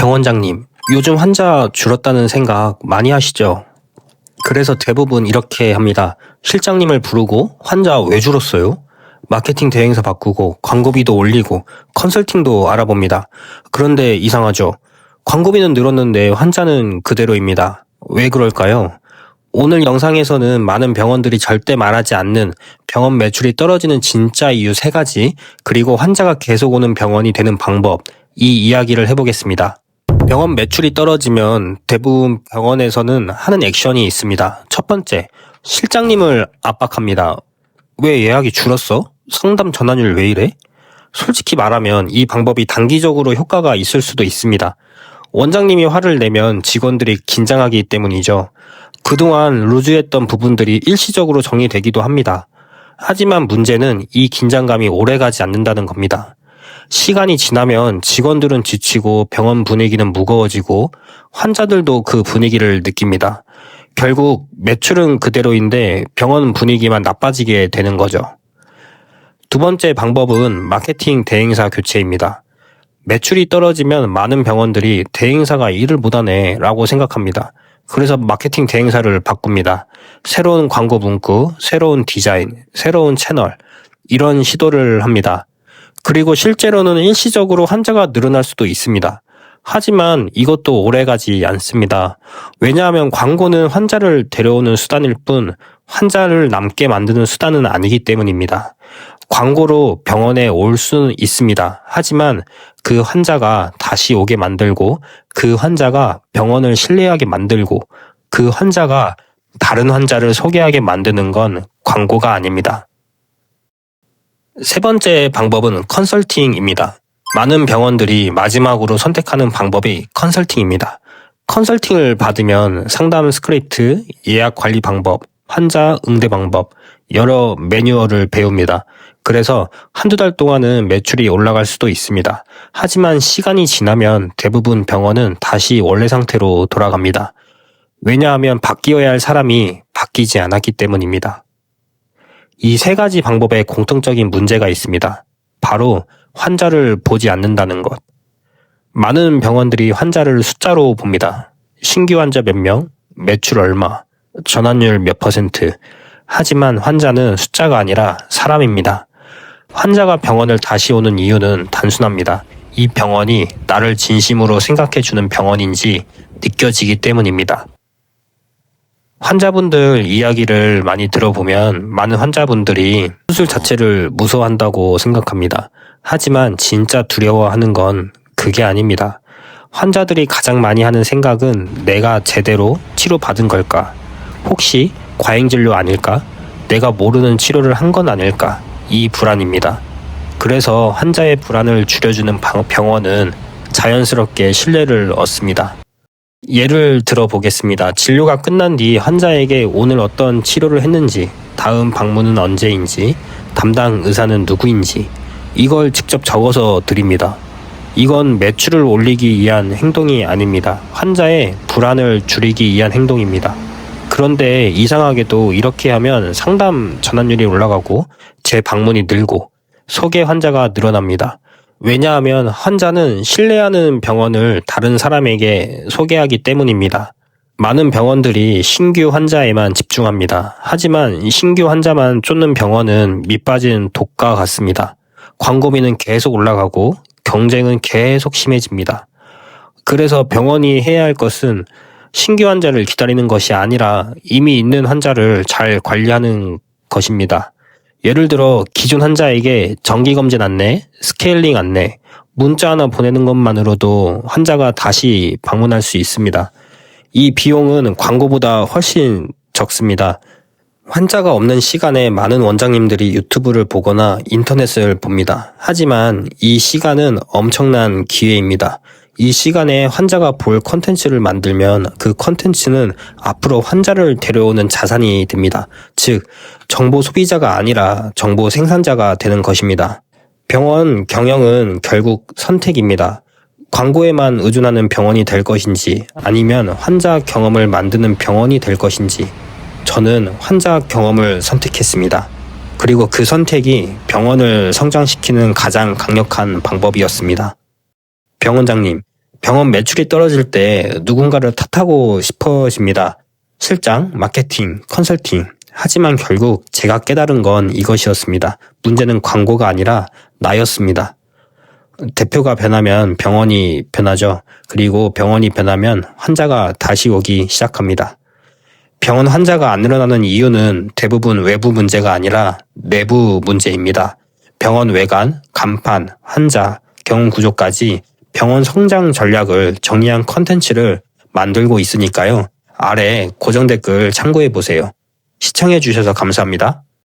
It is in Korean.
병원장님, 요즘 환자 줄었다는 생각 많이 하시죠? 그래서 대부분 이렇게 합니다. 실장님을 부르고 환자 왜 줄었어요? 마케팅 대행사 바꾸고 광고비도 올리고 컨설팅도 알아봅니다. 그런데 이상하죠? 광고비는 늘었는데 환자는 그대로입니다. 왜 그럴까요? 오늘 영상에서는 많은 병원들이 절대 말하지 않는 병원 매출이 떨어지는 진짜 이유 3가지, 그리고 환자가 계속 오는 병원이 되는 방법, 이 이야기를 해보겠습니다. 병원 매출이 떨어지면 대부분 병원에서는 하는 액션이 있습니다. 첫 번째, 실장님을 압박합니다. 왜 예약이 줄었어? 상담 전환율 왜 이래? 솔직히 말하면 이 방법이 단기적으로 효과가 있을 수도 있습니다. 원장님이 화를 내면 직원들이 긴장하기 때문이죠. 그동안 루즈했던 부분들이 일시적으로 정리되기도 합니다. 하지만 문제는 이 긴장감이 오래가지 않는다는 겁니다. 시간이 지나면 직원들은 지치고 병원 분위기는 무거워지고 환자들도 그 분위기를 느낍니다. 결국 매출은 그대로인데 병원 분위기만 나빠지게 되는 거죠. 두 번째 방법은 마케팅 대행사 교체입니다. 매출이 떨어지면 많은 병원들이 대행사가 일을 못하네 라고 생각합니다. 그래서 마케팅 대행사를 바꿉니다. 새로운 광고 문구, 새로운 디자인, 새로운 채널, 이런 시도를 합니다. 그리고 실제로는 일시적으로 환자가 늘어날 수도 있습니다. 하지만 이것도 오래가지 않습니다. 왜냐하면 광고는 환자를 데려오는 수단일 뿐 환자를 남게 만드는 수단은 아니기 때문입니다. 광고로 병원에 올 수는 있습니다. 하지만 그 환자가 다시 오게 만들고, 그 환자가 병원을 신뢰하게 만들고, 그 환자가 다른 환자를 소개하게 만드는 건 광고가 아닙니다. 세 번째 방법은 컨설팅입니다. 많은 병원들이 마지막으로 선택하는 방법이 컨설팅입니다. 컨설팅을 받으면 상담 스크립트, 예약 관리 방법, 환자 응대 방법, 여러 매뉴얼을 배웁니다. 그래서 한두 달 동안은 매출이 올라갈 수도 있습니다. 하지만 시간이 지나면 대부분 병원은 다시 원래 상태로 돌아갑니다. 왜냐하면 바뀌어야 할 사람이 바뀌지 않았기 때문입니다. 이 3가지 방법에 공통적인 문제가 있습니다. 바로 환자를 보지 않는다는 것. 많은 병원들이 환자를 숫자로 봅니다. 신규 환자 몇 명, 매출 얼마, 전환율 몇 %. 하지만 환자는 숫자가 아니라 사람입니다. 환자가 병원을 다시 오는 이유는 단순합니다. 이 병원이 나를 진심으로 생각해주는 병원인지 느껴지기 때문입니다. 환자분들 이야기를 많이 들어보면 많은 환자분들이 수술 자체를 무서워한다고 생각합니다. 하지만 진짜 두려워하는 건 그게 아닙니다. 환자들이 가장 많이 하는 생각은 내가 제대로 치료받은 걸까? 혹시 과잉진료 아닐까? 내가 모르는 치료를 한 건 아닐까? 이 불안입니다. 그래서 환자의 불안을 줄여주는 병원은 자연스럽게 신뢰를 얻습니다. 예를 들어 보겠습니다. 진료가 끝난 뒤 환자에게 오늘 어떤 치료를 했는지, 다음 방문은 언제인지, 담당 의사는 누구인지, 이걸 직접 적어서 드립니다. 이건 매출을 올리기 위한 행동이 아닙니다. 환자의 불안을 줄이기 위한 행동입니다. 그런데 이상하게도 이렇게 하면 상담 전환율이 올라가고 재방문이 늘고 소개 환자가 늘어납니다. 왜냐하면 환자는 신뢰하는 병원을 다른 사람에게 소개하기 때문입니다. 많은 병원들이 신규 환자에만 집중합니다. 하지만 신규 환자만 쫓는 병원은 밑빠진 독과 같습니다. 광고비는 계속 올라가고 경쟁은 계속 심해집니다. 그래서 병원이 해야 할 것은 신규 환자를 기다리는 것이 아니라 이미 있는 환자를 잘 관리하는 것입니다. 예를 들어 기존 환자에게 정기검진 안내, 스케일링 안내, 문자 하나 보내는 것만으로도 환자가 다시 방문할 수 있습니다. 이 비용은 광고보다 훨씬 적습니다. 환자가 없는 시간에 많은 원장님들이 유튜브를 보거나 인터넷을 봅니다. 하지만 이 시간은 엄청난 기회입니다. 이 시간에 환자가 볼 컨텐츠를 만들면 그 컨텐츠는 앞으로 환자를 데려오는 자산이 됩니다. 즉, 정보 소비자가 아니라 정보 생산자가 되는 것입니다. 병원 경영은 결국 선택입니다. 광고에만 의존하는 병원이 될 것인지 아니면 환자 경험을 만드는 병원이 될 것인지 저는 환자 경험을 선택했습니다. 그리고 그 선택이 병원을 성장시키는 가장 강력한 방법이었습니다. 병원장님, 병원 매출이 떨어질 때 누군가를 탓하고 싶어집니다. 실장, 마케팅, 컨설팅. 하지만 결국 제가 깨달은 건 이것이었습니다. 문제는 광고가 아니라 나였습니다. 대표가 변하면 병원이 변하죠. 그리고 병원이 변하면 환자가 다시 오기 시작합니다. 병원 환자가 안 늘어나는 이유는 대부분 외부 문제가 아니라 내부 문제입니다. 병원 외관, 간판, 환자, 경험 구조까지 병원 성장 전략을 정리한 컨텐츠를 만들고 있으니까요. 아래 고정 댓글 참고해 보세요. 시청해 주셔서 감사합니다.